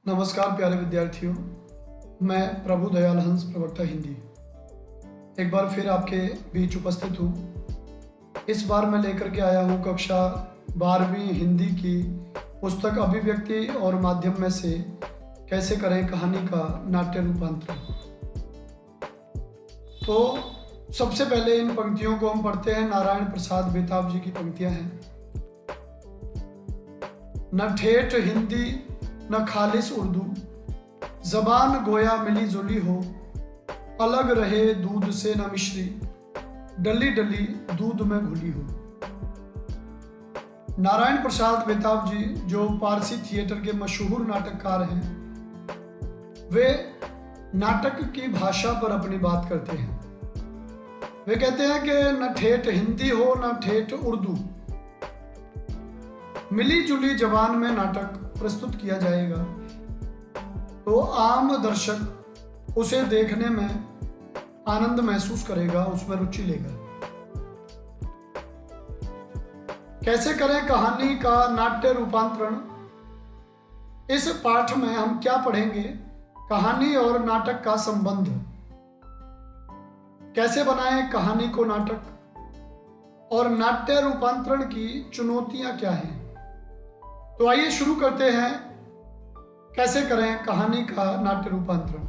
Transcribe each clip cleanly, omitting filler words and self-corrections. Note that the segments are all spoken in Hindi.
नमस्कार प्यारे विद्यार्थियों, मैं प्रभु दयाल हंस प्रवक्ता हिंदी एक बार फिर आपके बीच उपस्थित हूँ। इस बार मैं लेकर के आया हूँ कक्षा 12वीं हिंदी की पुस्तक अभिव्यक्ति और माध्यम में से कैसे करें कहानी का नाट्य रूपांतरण। तो सबसे पहले इन पंक्तियों को हम पढ़ते हैं। नारायण प्रसाद बेताब जी की पंक्तियां हैं। न ठेठ हिंदी न खालिस उर्दू, जबान गोया मिली जुली हो, अलग रहे दूध से न मिश्री, डली डली दूध में घुली हो। नारायण प्रसाद बेताब जी जो पारसी थिएटर के मशहूर नाटककार हैं, वे नाटक की भाषा पर अपनी बात करते हैं। वे कहते हैं कि न ठेठ हिंदी हो न ठेठ उर्दू, मिली जुली जबान में नाटक प्रस्तुत किया जाएगा तो आम दर्शक उसे देखने में आनंद महसूस करेगा, उसमें रुचि लेगा। कैसे करें कहानी का नाट्य रूपांतरण। इस पाठ में हम क्या पढ़ेंगे? कहानी और नाटक का संबंध, कैसे बनाएं कहानी को नाटक, और नाट्य रूपांतरण की चुनौतियां क्या हैं। तो आइए शुरू करते हैं। कैसे करें कहानी का नाट्य रूपांतरण।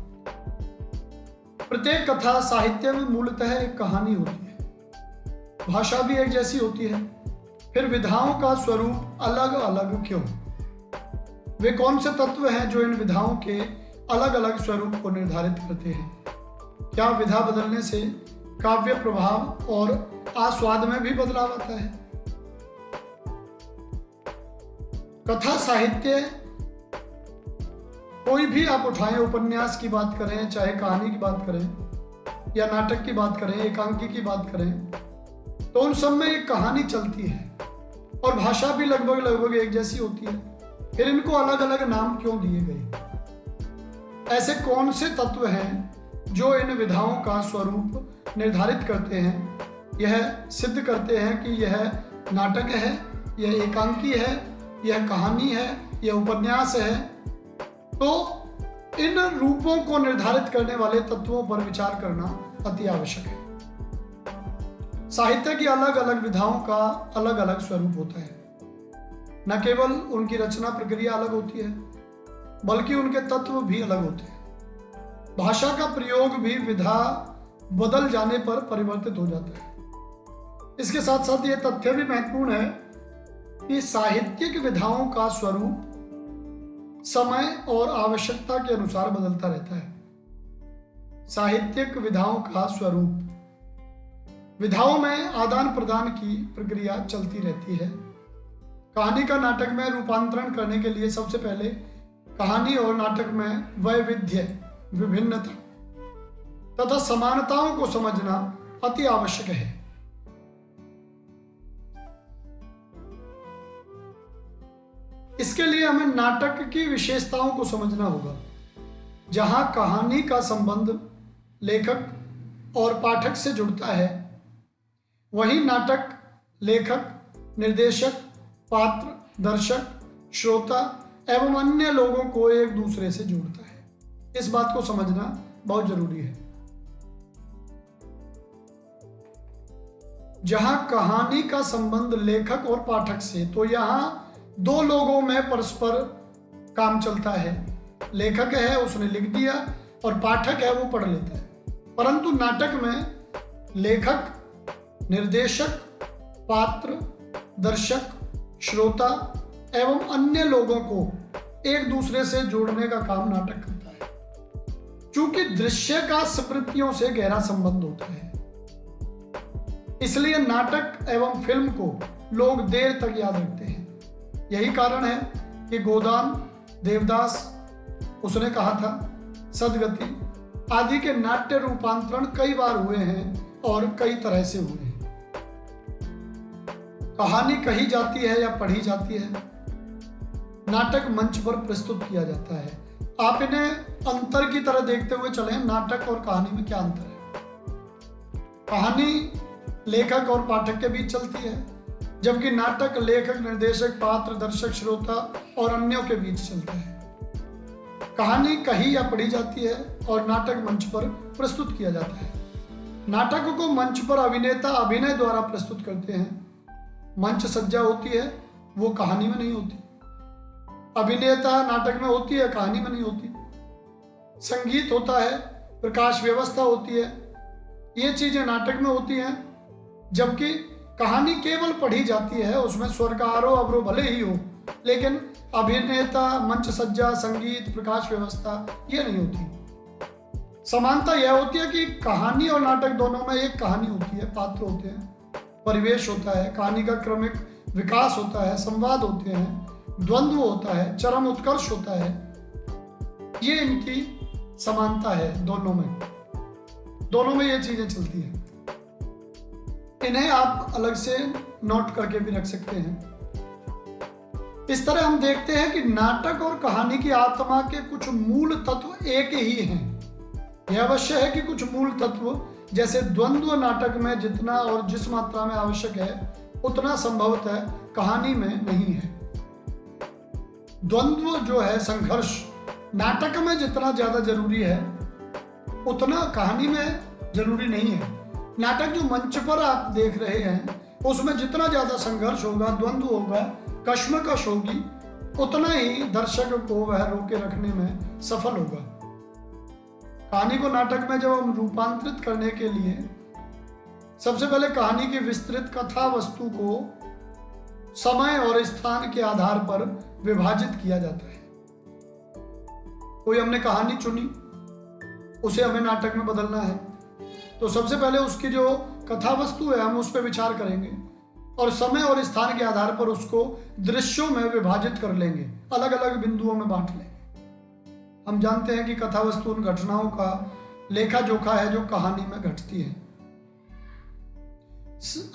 प्रत्येक कथा साहित्य में मूलतः एक कहानी होती है। भाषा भी एक जैसी होती है, फिर विधाओं का स्वरूप अलग अलग क्यों? वे कौन से तत्व हैं जो इन विधाओं के अलग अलग स्वरूप को निर्धारित करते हैं? क्या विधा बदलने से काव्य प्रभाव और आस्वाद में भी बदलाव आता है? कथा साहित्य कोई भी आप उठाएं, उपन्यास की बात करें, चाहे कहानी की बात करें या नाटक की बात करें, एकांकी की बात करें, तो उन सब में एक कहानी चलती है और भाषा भी लगभग एक जैसी होती है। फिर इनको अलग अलग नाम क्यों दिए गए? ऐसे कौन से तत्व हैं जो इन विधाओं का स्वरूप निर्धारित करते हैं, यह सिद्ध करते हैं कि यह नाटक है, यह एकांकी है, यह कहानी है, यह उपन्यास है। तो इन रूपों को निर्धारित करने वाले तत्वों पर विचार करना अति आवश्यक है। साहित्य की अलग अलग विधाओं का अलग अलग स्वरूप होता है। न केवल उनकी रचना प्रक्रिया अलग होती है, बल्कि उनके तत्व भी अलग होते हैं। भाषा का प्रयोग भी विधा बदल जाने पर परिवर्तित हो जाता है। इसके साथ साथ यह तथ्य भी महत्वपूर्ण है कि साहित्यिक विधाओं का स्वरूप समय और आवश्यकता के अनुसार बदलता रहता है। साहित्यिक विधाओं का स्वरूप, विधाओं में आदान प्रदान की प्रक्रिया चलती रहती है। कहानी का नाटक में रूपांतरण करने के लिए सबसे पहले कहानी और नाटक में वैविध्य, विभिन्नता तथा समानताओं को समझना अति आवश्यक है। इसके लिए हमें नाटक की विशेषताओं को समझना होगा। जहां कहानी का संबंध लेखक और पाठक से जुड़ता है, वहीं नाटक लेखक, निर्देशक, पात्र, दर्शक, श्रोता एवं अन्य लोगों को एक दूसरे से जोड़ता है। इस बात को समझना बहुत जरूरी है। जहां कहानी का संबंध लेखक और पाठक से, तो यहां दो लोगों में परस्पर काम चलता है। लेखक है, उसने लिख दिया, और पाठक है, वो पढ़ लेता है। परंतु नाटक में लेखक, निर्देशक, पात्र, दर्शक, श्रोता एवं अन्य लोगों को एक दूसरे से जोड़ने का काम नाटक करता है। चूंकि दृश्य का स्मृतियों से गहरा संबंध होता है, इसलिए नाटक एवं फिल्म को लोग देर तक याद रखते हैं। यही कारण है कि गोदान, देवदास, उसने कहा था, सदगति आदि के नाट्य रूपांतरण कई बार हुए हैं और कई तरह से हुए हैं। कहानी कही जाती है या पढ़ी जाती है, नाटक मंच पर प्रस्तुत किया जाता है। आप इन्हें अंतर की तरह देखते हुए चलें। नाटक और कहानी में क्या अंतर है? कहानी लेखक और पाठक के बीच चलती है, जबकि नाटक लेखक, निर्देशक, पात्र, दर्शक, श्रोता और अन्यों के बीच चलता है। कहानी कही या पढ़ी जाती है और नाटक मंच पर प्रस्तुत किया जाता है। नाटक को मंच पर अभिनेता अभिनय द्वारा प्रस्तुत करते हैं। मंच सज्जा होती है, वो कहानी में नहीं होती। अभिनेता नाटक में होती है, कहानी में नहीं होती। संगीत होता है, प्रकाश व्यवस्था होती है, ये चीजें नाटक में होती हैं। जबकि कहानी केवल पढ़ी जाती है, उसमें स्वर का आरोह अवरोह भले ही हो, लेकिन अभिनेता, मंच सज्जा, संगीत, प्रकाश व्यवस्था ये नहीं होती। समानता यह होती है कि कहानी और नाटक दोनों में एक कहानी होती है, पात्र होते हैं, परिवेश होता है, कहानी का क्रमिक विकास होता है, संवाद होते हैं, द्वंद्व होता है, चरम उत्कर्ष होता है। ये इनकी समानता है दोनों में ये चीजें चलती हैं। इन्हें आप अलग से नोट करके भी रख सकते हैं। इस तरह हम देखते हैं कि नाटक और कहानी की आत्मा के कुछ मूल तत्व एक ही हैं। यह अवश्य है कि कुछ मूल तत्व जैसे द्वंद्व नाटक में जितना और जिस मात्रा में आवश्यक है उतना संभवतः कहानी में नहीं है। द्वंद्व जो है, संघर्ष, नाटक में जितना ज्यादा जरूरी है उतना कहानी में जरूरी नहीं है। नाटक जो मंच पर आप देख रहे हैं उसमें जितना ज्यादा संघर्ष होगा, द्वंद्व होगा, कश्मकश होगी, उतना ही दर्शक को वह रोके रखने में सफल होगा। कहानी को नाटक में जब हम रूपांतरित करने के लिए सबसे पहले कहानी की विस्तृत कथा वस्तु को समय और स्थान के आधार पर विभाजित किया जाता है। कोई हमने कहानी चुनी, उसे हमें नाटक में बदलना है, तो सबसे पहले उसकी जो कथा वस्तु है हम उस पर विचार करेंगे और समय और स्थान के आधार पर उसको दृश्यों में विभाजित कर लेंगे, अलग अलग बिंदुओं में बांट लेंगे। हम जानते हैं कि कथा वस्तु उन घटनाओं का लेखा जोखा है जो कहानी में घटती है।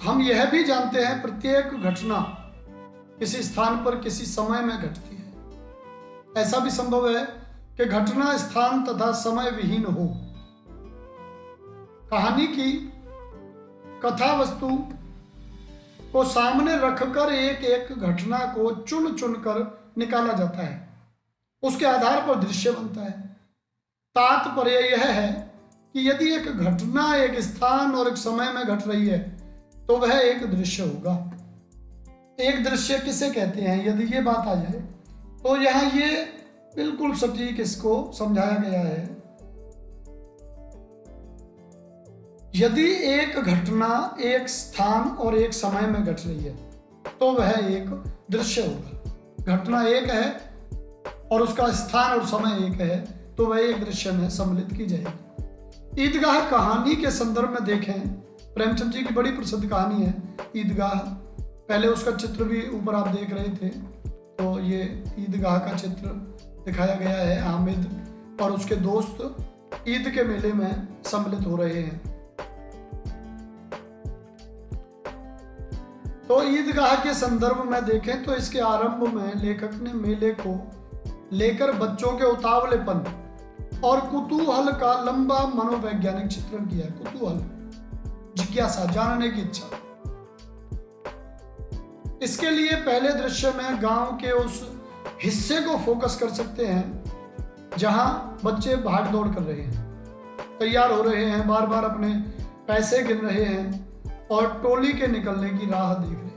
हम यह भी जानते हैं प्रत्येक घटना किसी स्थान पर किसी समय में घटती है। ऐसा भी संभव है कि घटना स्थान तथा समय विहीन हो। कहानी की कथा वस्तु को सामने रखकर एक एक घटना को चुन चुन कर निकाला जाता है, उसके आधार पर दृश्य बनता है। तात्पर्य यह है कि यदि एक घटना एक स्थान और एक समय में घट रही है तो वह एक दृश्य होगा। एक दृश्य किसे कहते हैं, यदि ये बात आ जाए तो यहां ये बिल्कुल सटीक इसको समझाया गया है। यदि एक घटना एक स्थान और एक समय में घट रही है तो वह एक दृश्य होगा। घटना एक है और उसका स्थान और समय एक है तो वह एक दृश्य में सम्मिलित की जाएगी। ईदगाह कहानी के संदर्भ में देखें, प्रेमचंद जी की बड़ी प्रसिद्ध कहानी है ईदगाह। पहले उसका चित्र भी ऊपर आप देख रहे थे, तो ये ईदगाह का चित्र दिखाया गया है। हामिद और उसके दोस्त ईद के मेले में सम्मिलित हो रहे हैं। तो ईदगाह के संदर्भ में देखें तो इसके आरंभ में लेखक ने मेले को लेकर बच्चों के उतावलेपन और कुतूहल का लंबा मनोवैज्ञानिक चित्रण किया है। कुतूहल, जिज्ञासा, जानने की इच्छा। इसके लिए पहले दृश्य में गांव के उस हिस्से को फोकस कर सकते हैं जहां बच्चे भाग दौड़ कर रहे हैं, तैयार हो रहे हैं, बार बार अपने पैसे गिन रहे हैं और टोली के निकलने की राह देख रहे हैं।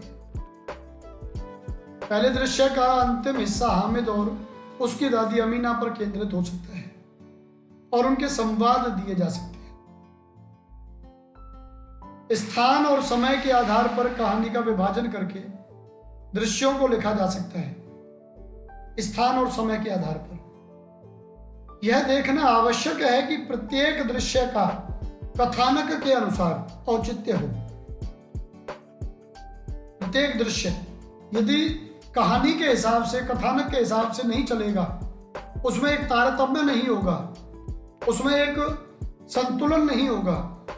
पहले दृश्य का अंतिम हिस्सा हामिद और उसकी दादी अमीना पर केंद्रित हो सकता है और उनके संवाद दिए जा सकते हैं। स्थान और समय के आधार पर कहानी का विभाजन करके दृश्यों को लिखा जा सकता है। स्थान और समय के आधार पर यह देखना आवश्यक है कि प्रत्येक दृश्य का कथानक के अनुसार औचित्य हो। प्रत्येक दृश्य यदि कहानी के हिसाब से, कथानक के हिसाब से नहीं चलेगा, उसमें एक तारतम्य नहीं होगा, उसमें एक संतुलन नहीं होगा,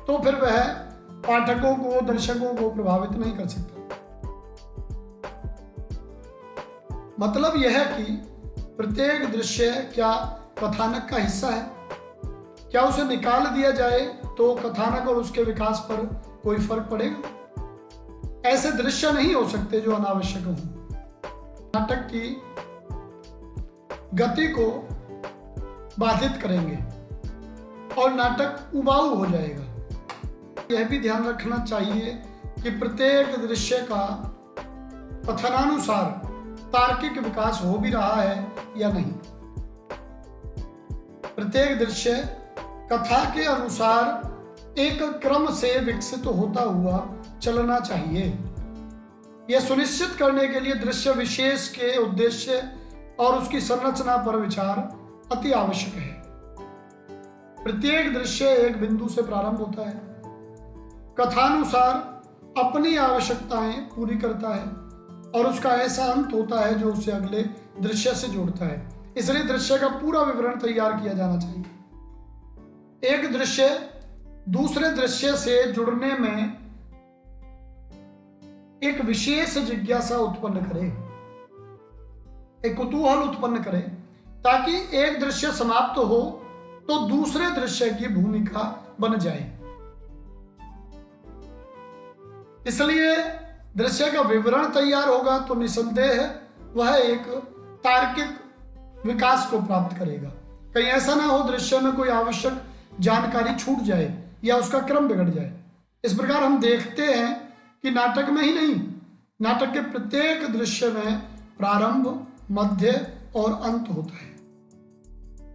तो फिर वह पाठकों को, दर्शकों को प्रभावित नहीं कर सकता। मतलब यह है कि प्रत्येक दृश्य क्या कथानक का हिस्सा है? क्या उसे निकाल दिया जाए तो कथानक और उसके विकास पर कोई फर्क पड़ेगा? ऐसे दृश्य नहीं हो सकते जो अनावश्यक हों। नाटक की गति को बाधित करेंगे और नाटक उबाऊ हो जाएगा। यह भी ध्यान रखना चाहिए कि प्रत्येक दृश्य का कथनानुसार तार्किक विकास हो भी रहा है या नहीं। प्रत्येक दृश्य कथा के अनुसार एक क्रम से विकसित होता हुआ चलना चाहिए। यह सुनिश्चित करने के लिए दृश्य विशेष के उद्देश्य और उसकी संरचना पर विचार अति आवश्यक है। प्रत्येक दृश्य एक बिंदु से प्रारंभ होता है, कथानुसार अपनी आवश्यकताएं पूरी करता है और उसका ऐसा अंत होता है जो उसे अगले दृश्य से जोड़ता है। इसलिए दृश्य का पूरा विवरण तैयार किया जाना चाहिए। एक दृश्य दूसरे दृश्य से जुड़ने में एक विशेष जिज्ञासा उत्पन्न करे, एक कुतूहल उत्पन्न करे, ताकि एक दृश्य समाप्त हो तो दूसरे दृश्य की भूमिका बन जाए। इसलिए दृश्य का विवरण तैयार होगा तो निसंदेह वह एक तार्किक विकास को प्राप्त करेगा। कहीं ऐसा ना हो दृश्य में कोई आवश्यक जानकारी छूट जाए या उसका क्रम बिगड़ जाए। इस प्रकार हम देखते हैं कि नाटक में ही नहीं, नाटक के प्रत्येक दृश्य में प्रारंभ, मध्य और अंत होता है।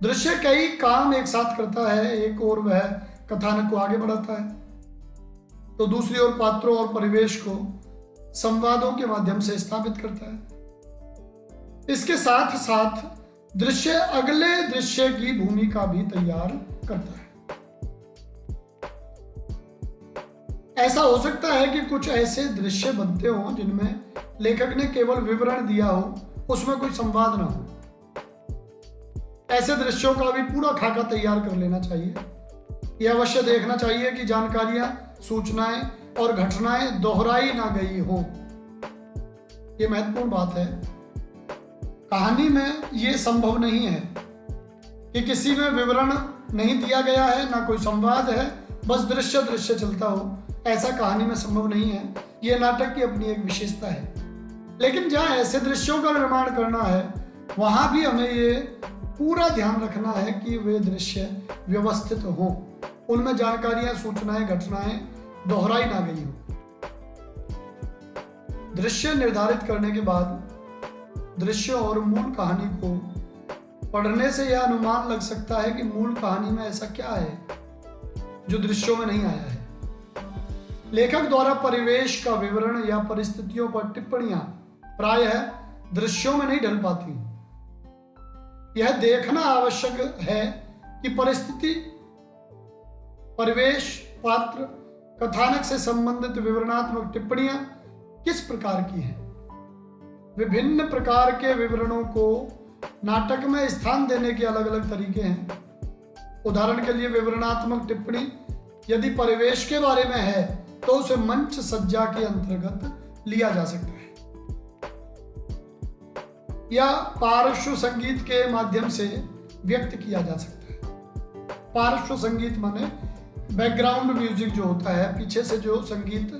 दृश्य कई काम एक साथ करता है। एक ओर वह कथानक को आगे बढ़ाता है तो दूसरी ओर पात्रों और परिवेश को संवादों के माध्यम से स्थापित करता है। इसके साथ साथ दृश्य अगले दृश्य की भूमिका भी तैयार करता है। ऐसा हो सकता है कि कुछ ऐसे दृश्य बनते हों जिनमें लेखक ने केवल विवरण दिया हो, उसमें कोई संवाद ना हो। ऐसे दृश्यों का भी पूरा खाका तैयार कर लेना चाहिए। यह अवश्य देखना चाहिए कि जानकारियां, सूचनाएं और घटनाएं दोहराई ना गई हो। यह महत्वपूर्ण बात है। कहानी में यह संभव नहीं है कि किसी में विवरण नहीं दिया गया है, ना कोई संवाद है, बस दृश्य दृश्य चलता हो। ऐसा कहानी में संभव नहीं है। यह नाटक की अपनी एक विशेषता है। लेकिन जहां ऐसे दृश्यों का निर्माण करना है वहां भी हमें ये पूरा ध्यान रखना है कि वे दृश्य व्यवस्थित हों, उनमें जानकारियां, सूचनाएं, घटनाएं दोहराई ना गई हो। दृश्य निर्धारित करने के बाद दृश्यों और मूल कहानी को पढ़ने से यह अनुमान लग सकता है कि मूल कहानी में ऐसा क्या है जो दृश्यों में नहीं आया है। लेखक द्वारा परिवेश का विवरण या परिस्थितियों पर टिप्पणियां प्रायः दृश्यों में नहीं ढल पाती। यह देखना आवश्यक है कि परिस्थिति, परिवेश, पात्र, कथानक से संबंधित विवरणात्मक टिप्पणियां किस प्रकार की हैं। विभिन्न प्रकार के विवरणों को नाटक में स्थान देने के अलग अलग तरीके हैं। उदाहरण के लिए विवरणात्मक टिप्पणी यदि परिवेश के बारे में है तो उसे मंच सज्जा के अंतर्गत लिया जा सकता है, या पार्श्व संगीत के माध्यम से व्यक्त किया जा सकता है। पार्श्व संगीत माने बैकग्राउंड म्यूजिक जो होता है, पीछे से जो संगीत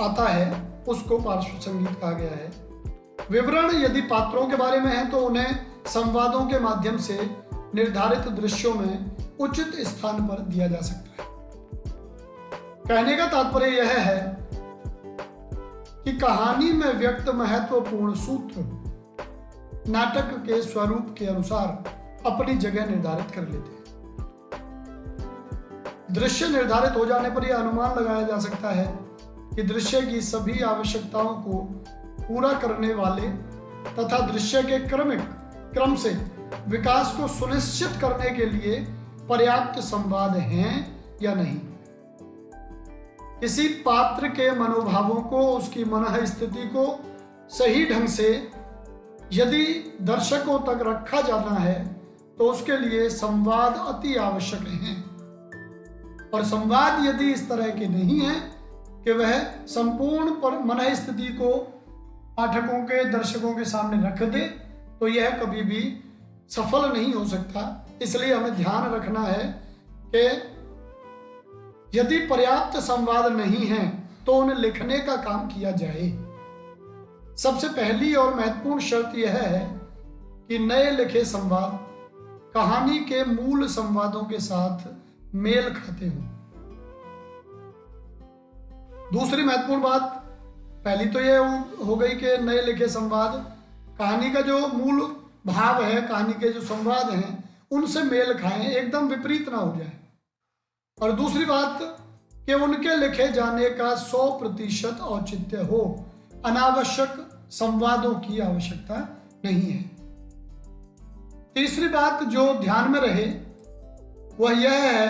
आता है उसको पार्श्व संगीत कहा गया है। विवरण यदि पात्रों के बारे में है तो उन्हें संवादों के माध्यम से निर्धारित दृश्यों में उचित स्थान पर दिया जा सकता है। कहने का तात्पर्य यह है कि कहानी में व्यक्त महत्वपूर्ण सूत्र नाटक के स्वरूप के अनुसार अपनी जगह निर्धारित कर लेते हैं। दृश्य निर्धारित हो जाने पर यह अनुमान लगाया जा सकता है कि दृश्य की सभी आवश्यकताओं को पूरा करने वाले तथा दृश्य के क्रम से विकास को सुनिश्चित करने के लिए पर्याप्त संवाद हैं या नहीं। किसी पात्र के मनोभावों को, उसकी मनः स्थिति को सही ढंग से यदि दर्शकों तक रखा जाना है तो उसके लिए संवाद अति आवश्यक हैं। और संवाद यदि इस तरह के नहीं है कि वह संपूर्ण मनः स्थिति को पाठकों के, दर्शकों के सामने रख दे, तो यह कभी भी सफल नहीं हो सकता। इसलिए हमें ध्यान रखना है कि यदि पर्याप्त संवाद नहीं है तो उन्हें लिखने का काम किया जाए। सबसे पहली और महत्वपूर्ण शर्त यह है कि नए लिखे संवाद कहानी के मूल संवादों के साथ मेल खाते हों। दूसरी महत्वपूर्ण बात, पहली तो ये हो गई कि नए लिखे संवाद कहानी का जो मूल भाव है, कहानी के जो संवाद हैं उनसे मेल खाएं, एकदम विपरीत ना हो जाए। और दूसरी बात कि उनके लिखे जाने का 100% औचित्य हो, अनावश्यक संवादों की आवश्यकता नहीं है। तीसरी बात जो ध्यान में रहे वह यह है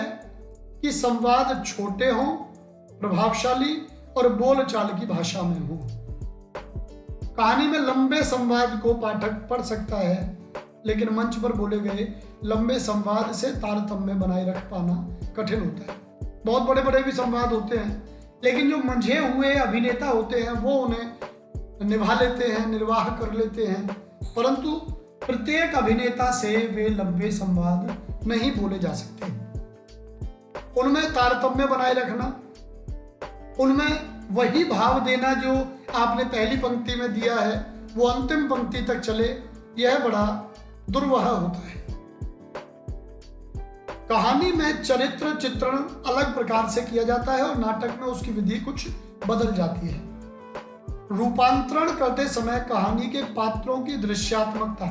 कि संवाद छोटे हों, प्रभावशाली और बोलचाल की भाषा में हों। कहानी में लंबे संवाद को पाठक पढ़ सकता है, लेकिन मंच पर बोले गए लंबे संवाद से तारतम्य बनाए रख पाना कठिन होता है। बहुत बड़े बड़े भी संवाद होते हैं, लेकिन जो मंझे हुए अभिनेता होते हैं वो उन्हें निभा लेते हैं, निर्वाह कर लेते हैं, परंतु प्रत्येक अभिनेता से वे लंबे संवाद नहीं बोले जा सकते। उनमें तारतम्य बनाए रखना, उनमें वही भाव देना जो आपने पहली पंक्ति में दिया है वो अंतिम पंक्ति तक चले, यह बड़ा दुर्वह होता है। कहानी में चरित्र चित्रण अलग प्रकार से किया जाता है और नाटक में उसकी विधि कुछ बदल जाती है। रूपांतरण करते समय कहानी के पात्रों की दृश्यात्मकता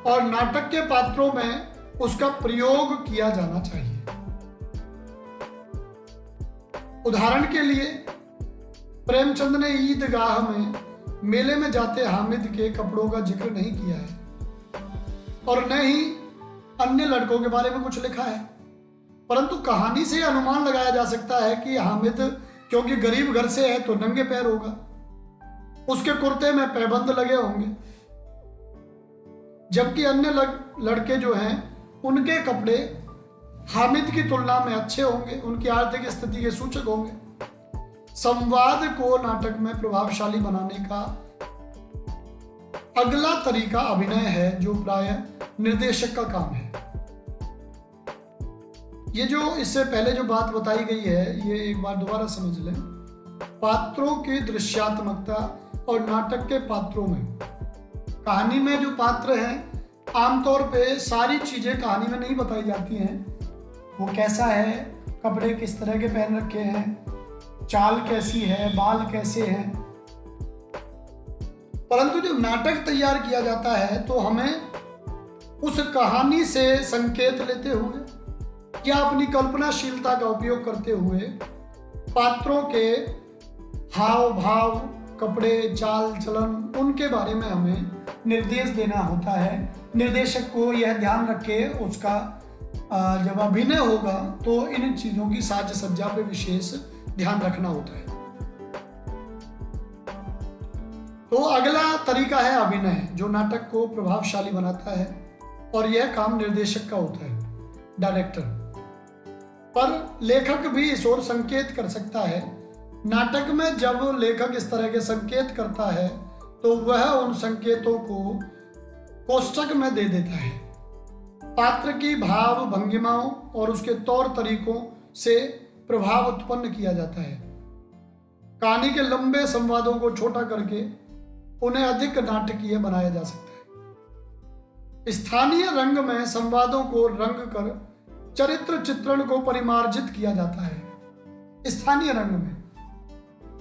और नाटक के पात्रों में उसका प्रयोग किया जाना चाहिए। उदाहरण के लिए प्रेमचंद ने ईदगाह में मेले में जाते हामिद के कपड़ों का जिक्र नहीं किया है और न ही अन्य लड़कों के बारे में कुछ लिखा है, परंतु कहानी से अनुमान लगाया जा सकता है कि हामिद क्योंकि गरीब घर से है तो नंगे पैर होगा, उसके कुर्ते में पैबंद लगे होंगे, जबकि अन्य लड़के जो हैं उनके कपड़े हामिद की तुलना में अच्छे होंगे, उनकी आर्थिक स्थिति के सूचक होंगे। संवाद को नाटक में प्रभावशाली बनाने का अगला तरीका अभिनय है, जो प्रायः निर्देशक का काम है। ये जो इससे पहले जो बात बताई गई है ये एक बार दोबारा समझ लें। पात्रों की दृश्यात्मकता और नाटक के पात्रों में, कहानी में जो पात्र हैं आमतौर पे सारी चीजें कहानी में नहीं बताई जाती हैं। वो कैसा है, कपड़े किस तरह के पहन रखे हैं, चाल कैसी है, बाल कैसे हैं, परंतु जब नाटक तैयार किया जाता है तो हमें उस कहानी से संकेत लेते हुए या अपनी कल्पनाशीलता का उपयोग करते हुए पात्रों के हाव भाव, कपड़े, चाल चलन, उनके बारे में हमें निर्देश देना होता है। निर्देशक को यह ध्यान रखे उसका जब अभिनय होगा तो इन चीजों की साज सज्जा पे विशेष ध्यान रखना होता है। तो अगला तरीका है अभिनय, जो नाटक को प्रभावशाली बनाता है और यह काम निर्देशक का होता है, डायरेक्टर। पर लेखक भी इस ओर संकेत कर सकता है। नाटक में जब लेखक इस तरह के संकेत करता है तो वह उन संकेतों को कोष्ठक में दे देता है। पात्र की भाव भंगिमाओं और उसके तौर तरीकों से प्रभाव उत्पन्न किया जाता है। कहानी के लंबे संवादों को छोटा करके उन्हें अधिक नाटकीय बनाया जा सकता है। स्थानीय रंग में संवादों को रंग कर चरित्र चित्रण को परिमार्जित किया जाता है। स्थानीय रंग में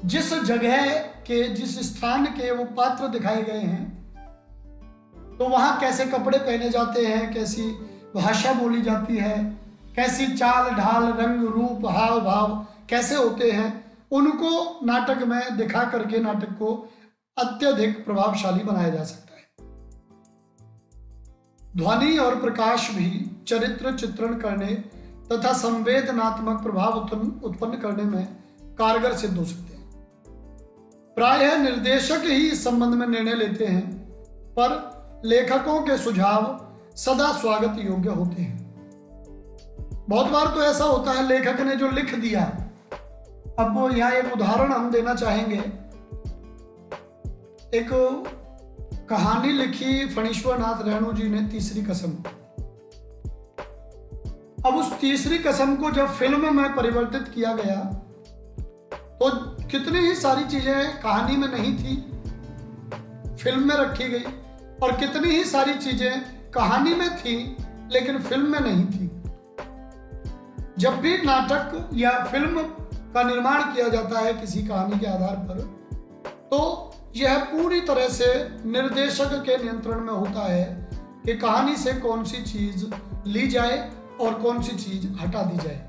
जिस जगह के, जिस स्थान के वो पात्र दिखाए गए हैं तो वहां कैसे कपड़े पहने जाते हैं, कैसी भाषा बोली जाती है, कैसी चाल ढाल, रंग रूप, हाव भाव कैसे होते हैं, उनको नाटक में दिखा करके नाटक को अत्यधिक प्रभावशाली बनाया जा सकता है। ध्वनि और प्रकाश भी चरित्र चित्रण करने तथा संवेदनात्मक प्रभाव उत्पन्न करने में कारगर सिद्ध हो सकते हैं। प्रायः निर्देशक ही इस संबंध में निर्णय लेते हैं, पर लेखकों के सुझाव सदा स्वागत योग्य होते हैं। बहुत बार तो ऐसा होता है लेखक ने जो लिख दिया, अब यहाँ एक उदाहरण हम देना चाहेंगे। एक कहानी लिखी फणीश्वर नाथ रेणु जी ने, तीसरी कसम। अब उस तीसरी कसम को जब फिल्म में परिवर्तित किया गया तो कितनी ही सारी चीजें कहानी में नहीं थी, फिल्म में रखी गई, और कितनी ही सारी चीजें कहानी में थी लेकिन फिल्म में नहीं थी। जब भी नाटक या फिल्म का निर्माण किया जाता है किसी कहानी के आधार पर, तो यह पूरी तरह से निर्देशक के नियंत्रण में होता है कि कहानी से कौन सी चीज ली जाए और कौन सी चीज हटा दी जाए।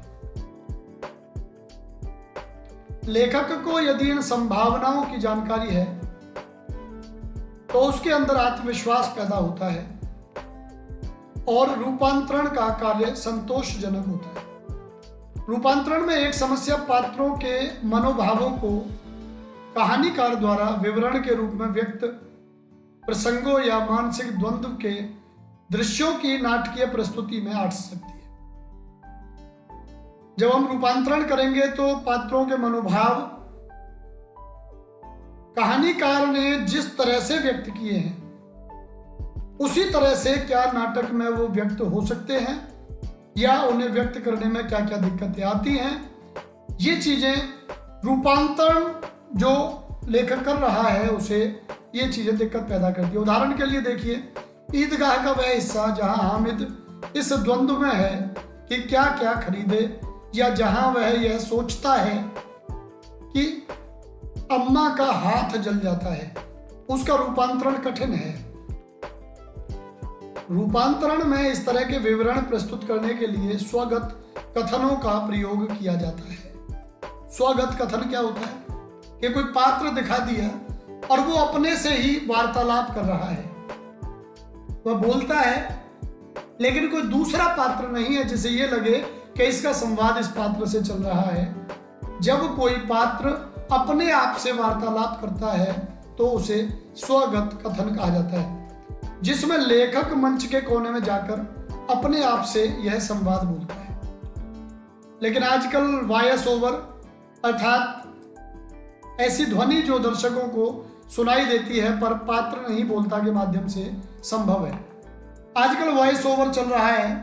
लेखक को यदि इन संभावनाओं की जानकारी है तो उसके अंदर आत्मविश्वास पैदा होता है और रूपांतरण का कार्य संतोषजनक होता है। रूपांतरण में एक समस्या पात्रों के मनोभावों को कहानीकार द्वारा विवरण के रूप में व्यक्त प्रसंगों या मानसिक द्वंद्व के दृश्यों की नाटकीय प्रस्तुति में आ सकती है। जब हम रूपांतरण करेंगे तो पात्रों के मनोभाव कहानीकार ने जिस तरह से व्यक्त किए हैं उसी तरह से क्या नाटक में वो व्यक्त हो सकते हैं या उन्हें व्यक्त करने में क्या क्या दिक्कतें आती हैं, ये चीजें रूपांतरण जो लेखक कर रहा है उसे ये चीजें दिक्कत पैदा करती है। उदाहरण के लिए देखिए, ईदगाह का वह हिस्सा जहां हामिद इस द्वंद्व में है कि क्या क्या खरीदे, या जहां वह यह सोचता है कि अम्मा का हाथ जल जाता है, उसका रूपांतरण कठिन है। रूपांतरण में इस तरह के विवरण प्रस्तुत करने के लिए स्वगत कथनों का प्रयोग किया जाता है। स्वगत कथन क्या होता है कि कोई पात्र दिखा दिया और वो अपने से ही वार्तालाप कर रहा है, वह बोलता है, लेकिन कोई दूसरा पात्र नहीं है जिसे ये लगे कि इसका संवाद इस पात्र से चल रहा है। जब कोई पात्र अपने आप से वार्तालाप करता है तो उसे स्वगत कथन कहा जाता है, जिसमें लेखक मंच के कोने में जाकर अपने आप से यह संवाद बोलता है। लेकिन आजकल वॉइस ओवर अर्थात ऐसी ध्वनि जो दर्शकों को सुनाई देती है पर पात्र नहीं बोलता के माध्यम से संभव है। आजकल वॉइस ओवर चल रहा है,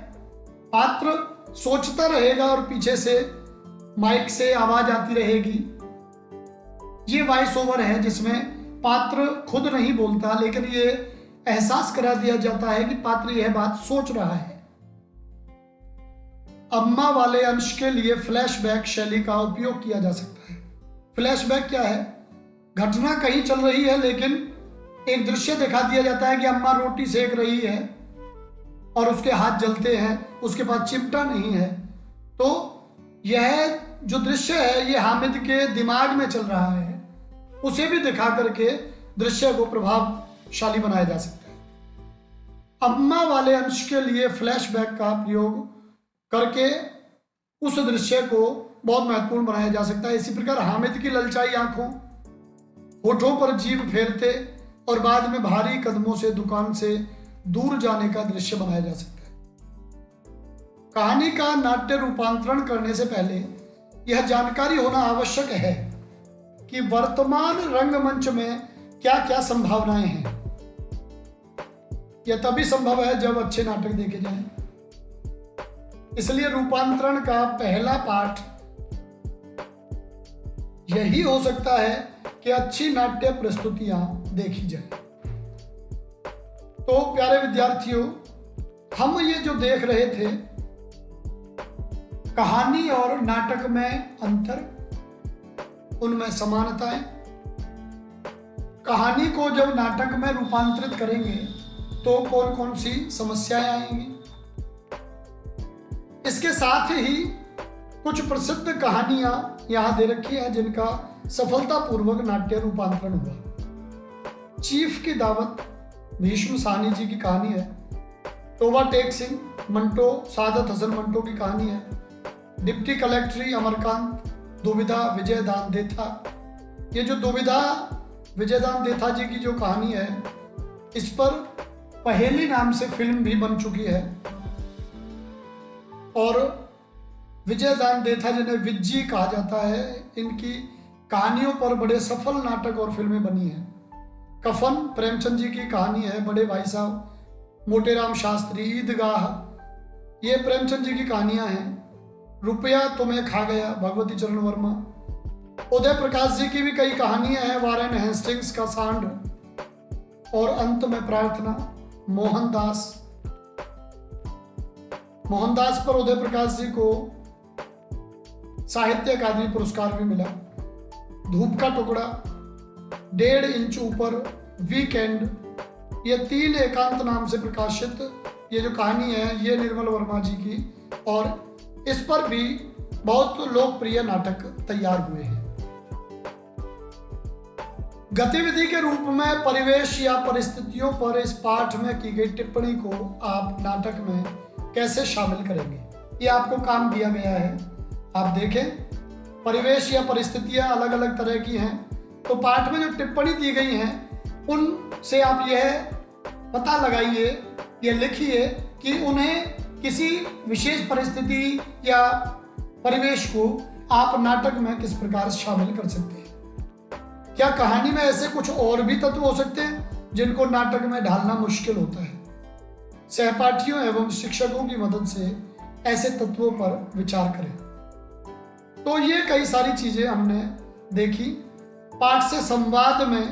पात्र सोचता रहेगा और पीछे से माइक से आवाज आती रहेगी। ये वॉइस ओवर है जिसमें पात्र खुद नहीं बोलता, लेकिन ये एहसास करा दिया जाता है कि पात्र यह बात सोच रहा है। अम्मा वाले अंश के लिए फ्लैशबैक शैली का उपयोग किया जा सकता है। फ्लैशबैक क्या है? घटना कहीं चल रही है लेकिन एक दृश्य दिखा दिया जाता है कि अम्मा रोटी सेक रही है और उसके हाथ जलते हैं, उसके पास चिमटा नहीं है। तो यह जो दृश्य है ये हामिद के दिमाग में चल रहा है, उसे भी दिखा करके दृश्य को प्रभावशाली बनाया जा सकता है। अम्मा वाले अंश के लिए फ्लैशबैक का प्रयोग करके उस दृश्य को बहुत महत्वपूर्ण बनाया जा सकता है। इसी प्रकार हामिद की ललचाई आंखों, होठों पर जीभ फेरते और बाद में भारी कदमों से दुकान से दूर जाने का दृश्य बनाया जा सकता है। कहानी का नाट्य रूपांतरण करने से पहले यह जानकारी होना आवश्यक है कि वर्तमान रंगमंच में क्या क्या संभावनाएं हैं। यह तभी संभव है जब अच्छे नाटक देखे जाएं। इसलिए रूपांतरण का पहला पाठ यही हो सकता है कि अच्छी नाट्य प्रस्तुतियां देखी जाए। तो प्यारे विद्यार्थियों, हम ये जो देख रहे थे कहानी और नाटक में अंतर, उनमें समानताएं, कहानी को जब नाटक में रूपांतरित करेंगे तो कौन कौन सी समस्याएं आएंगी। इसके साथ ही कुछ प्रसिद्ध कहानियां यहां दे रखी हैं जिनका सफलतापूर्वक नाट्य रूपांतरण हुआ। चीफ की दावत भीष्म साहनी जी की कहानी है। तोबा टेक सिंह मंटो, सादत हसन मंटो की कहानी है। डिप्टी कलेक्टरी अमरकांत, दुविधा विजयदान देथा। ये जो दुविधा विजयदान देथा जी की जो कहानी है, इस पर पहेली नाम से फिल्म भी बन चुकी है और विजयदान देथा जिन्हें विज्जी कहा जाता है, इनकी कहानियों पर बड़े सफल नाटक और फिल्में बनी हैं। कफन प्रेमचंद जी की कहानी है। बड़े भाई साहब, मोटेराम शास्त्री, ईदगाह, ये प्रेमचंद जी की कहानियां हैं। रुपया तुम्हें खा गया, भगवती चरण वर्मा। उदय प्रकाश जी की भी कई कहानियां हैं। वारेन हेस्टिंग्स का सांड और अंत में प्रार्थना, मोहनदास। मोहनदास पर उदय प्रकाश जी को साहित्य अकादमी पुरस्कार भी मिला। धूप का टुकड़ा, 1.5 इंच ऊपर, वीकेंड, ये 3 एकांत नाम से प्रकाशित ये जो कहानी है ये निर्मल वर्मा जी की, और इस पर भी बहुत लोकप्रिय नाटक तैयार हुए हैं। गतिविधि के रूप में परिवेश या परिस्थितियों पर इस पाठ में की गई टिप्पणी को आप नाटक में कैसे शामिल करेंगे, ये आपको काम दिया गया है। आप देखें, परिवेश या परिस्थितियां अलग अलग तरह की हैं, तो पाठ में जो टिप्पणी दी गई हैं उनसे आप यह पता लगाइए या लिखिए कि उन्हें किसी विशेष परिस्थिति या परिवेश को आप नाटक में किस प्रकार शामिल कर सकते हैं। क्या कहानी में ऐसे कुछ और भी तत्व हो सकते हैं जिनको नाटक में ढालना मुश्किल होता है? सहपाठियों एवं शिक्षकों की मदद से ऐसे तत्वों पर विचार करें। तो ये कई सारी चीजें हमने देखी। पाठ से संवाद में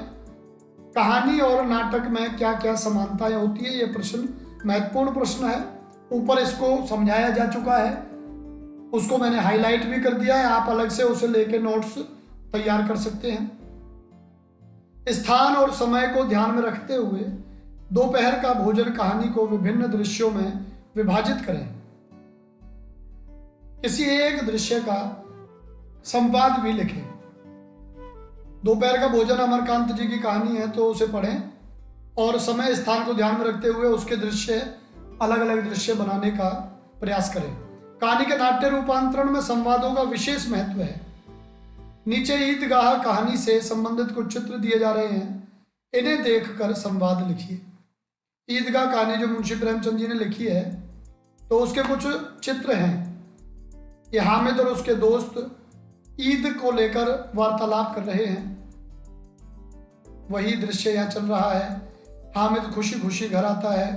कहानी और नाटक में क्या क्या समानताएं होती है, ये प्रश्न महत्वपूर्ण प्रश्न है। ऊपर इसको समझाया जा चुका है, उसको मैंने हाईलाइट भी कर दिया है, आप अलग से उसे लेके नोट्स तैयार कर सकते हैं। स्थान और समय को ध्यान में रखते हुए दोपहर का भोजन कहानी को विभिन्न दृश्यों में विभाजित करें। किसी एक दृश्य का संवाद भी लिखें। दोपहर का भोजन अमरकांत जी की कहानी है तो उसे पढ़ें और समय स्थान को ध्यान में रखते हुए उसके दृश्य अलग अलग दृश्य बनाने का प्रयास करें। कहानी के नाट्य रूपांतरण में संवादों का विशेष महत्व है। नीचे ईदगाह कहानी से संबंधित कुछ चित्र दिए जा रहे हैं, इन्हें देखकर संवाद लिखिए। ईदगाह कहानी जो मुंशी प्रेमचंद जी ने लिखी है तो उसके कुछ चित्र हैं। ये हामिद और उसके दोस्त ईद को लेकर वार्तालाप कर रहे हैं, वही दृश्य यहाँ चल रहा है। हामिद खुशी खुशी घर आता है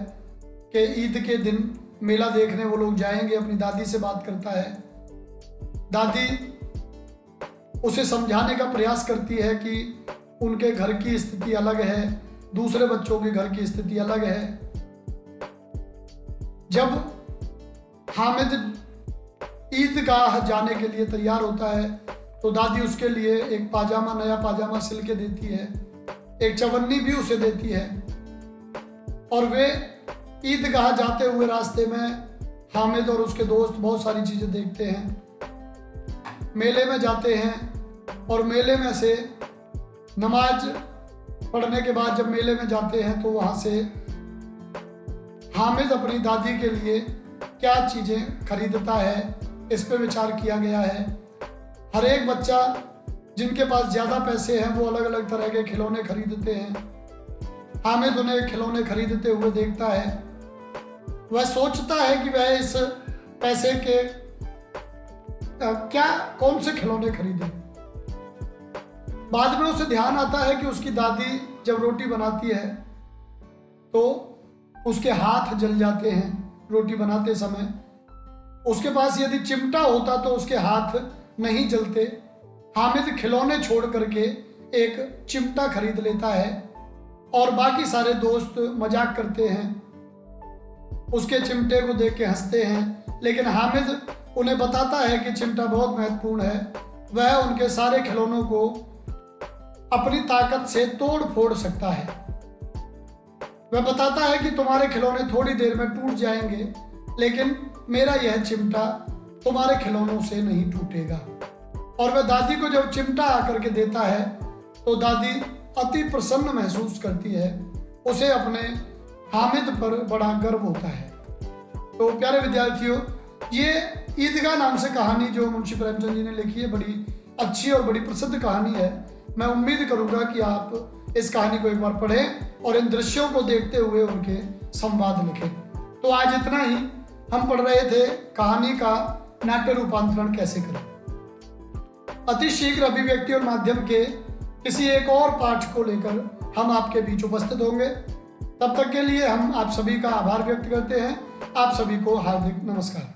कि ईद के दिन मेला देखने वो लोग जाएंगे, अपनी दादी से बात करता है। दादी उसे समझाने का प्रयास करती है कि उनके घर की स्थिति अलग है, दूसरे बच्चों के घर की स्थिति अलग है। जब हामिद ईदगाह जाने के लिए तैयार होता है तो दादी उसके लिए एक पाजामा, नया पाजामा सिल के देती है, एक चवन्नी भी उसे देती है। और वे ईदगाह जाते हुए रास्ते में हामिद और उसके दोस्त बहुत सारी चीज़ें देखते हैं। मेले में जाते हैं और मेले में से नमाज पढ़ने के बाद जब मेले में जाते हैं तो वहाँ से हामिद अपनी दादी के लिए क्या चीज़ें खरीदता है, इस पे विचार किया गया है। हर एक बच्चा जिनके पास ज़्यादा पैसे हैं वो अलग अलग तरह के खिलौने खरीदते हैं। हामिद उन्हें खिलौने खरीदते हुए देखता है। वह सोचता है कि वह इस पैसे के कौन से खिलौने खरीदे। बाद में उसे ध्यान आता है कि उसकी दादी जब रोटी बनाती है तो उसके हाथ जल जाते हैं रोटी बनाते समय। उसके पास यदि चिमटा होता तो उसके हाथ नहीं जलते। हामिद खिलौने छोड़ करके एक चिमटा खरीद लेता है और बाकी सारे दोस्त मजाक करते हैं, उसके चिमटे को देख के हंसते हैं। लेकिन हामिद उन्हें बताता है कि चिमटा बहुत महत्वपूर्ण है, वह उनके सारे खिलौनों को अपनी ताकत से तोड़ फोड़ सकता है। वह बताता है कि तुम्हारे खिलौने थोड़ी देर में टूट जाएंगे लेकिन मेरा यह चिमटा तुम्हारे खिलौनों से नहीं टूटेगा। और वह दादी को जब चिमटा आकर के देता है तो दादी अति प्रसन्न महसूस करती है, उसे अपने हामिद पर बड़ा गर्व होता है। तो प्यारे विद्यार्थियों, ये ईदगाह नाम से कहानी जो मुंशी प्रेमचंद जी ने लिखी है बड़ी अच्छी और बड़ी प्रसिद्ध कहानी है। मैं उम्मीद करूंगा कि आप इस कहानी को एक बार पढ़ें और इन दृश्यों को देखते हुए उनके संवाद लिखें। तो आज इतना ही हम पढ़ रहे थे कहानी का नाट्य रूपांतरण कैसे करें। अति शीघ्र अभिव्यक्ति और माध्यम के किसी एक और पाठ को लेकर हम आपके बीच उपस्थित होंगे। तब तक के लिए हम आप सभी का आभार व्यक्त करते हैं। आप सभी को हार्दिक नमस्कार।